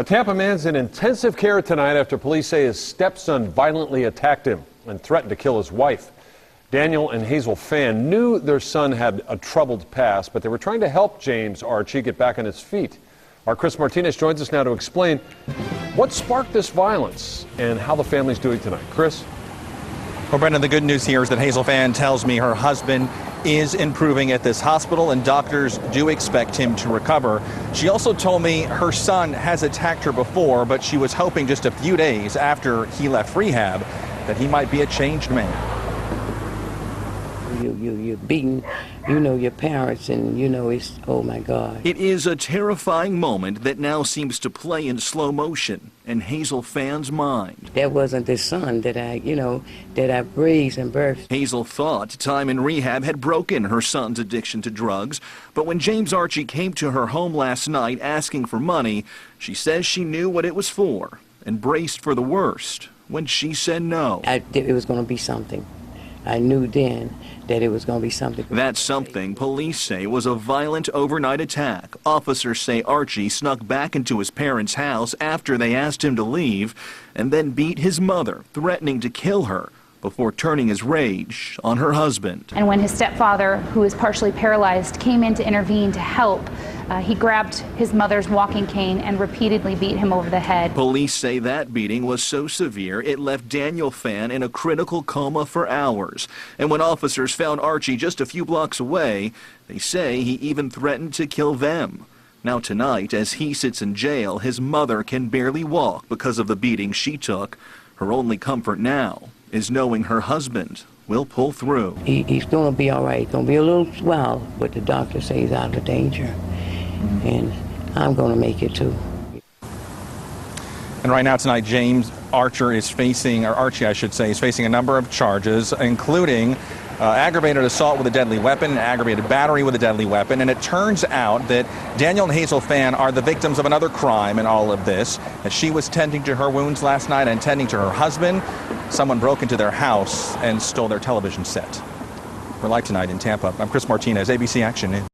A Tampa man's in intensive care tonight after police say his stepson violently attacked him and threatened to kill his wife. Daniel and Hazel Fan knew their son had a troubled past, but they were trying to help James Archie get back on his feet. Our Chris Martinez joins us now to explain what sparked this violence and how the family's doing tonight. Chris? Well, Brendan, the good news here is that Hazel Fan tells me her husband is improving at this hospital and doctors do expect him to recover. She also told me her son has attacked her before, but she was hoping just a few days after he left rehab that he might be a changed man. You're beating, your parents, and it's, oh my God. It is a terrifying moment that now seems to play in slow motion in Hazel Fan's mind. That wasn't the son that I raised and birthed. Hazel thought time in rehab had broken her son's addiction to drugs, but when James Archie came to her home last night asking for money, she says she knew what it was for and braced for the worst when she said no. It was going to be something. I knew then that it was going to be something. That something, police say, was a violent overnight attack. Officers say Archie snuck back into his parents' house after they asked him to leave and then beat his mother, threatening to kill her before turning his rage on her husband. And when his stepfather, who is partially paralyzed, came in to intervene to help, he grabbed his mother's walking cane and repeatedly beat him over the head. Police say that beating was so severe it left Daniel Fan in a critical coma for hours. And when officers found Archie just a few blocks away, they say he even threatened to kill them. Now tonight, as he sits in jail, his mother can barely walk because of the beating she took. Her only comfort now is knowing her husband will pull through. He's going to be all right. Going to be a little swell, but the doctor says he's out of danger. And I'm going to make it too. And right now tonight, James Archie is facing a number of charges, including aggravated assault with a deadly weapon, aggravated battery with a deadly weapon. And it turns out that Daniel and Hazel Fan are the victims of another crime in all of this. As she was tending to her wounds last night and tending to her husband, someone broke into their house and stole their television set. We're live tonight in Tampa. I'm Chris Martinez, ABC Action News.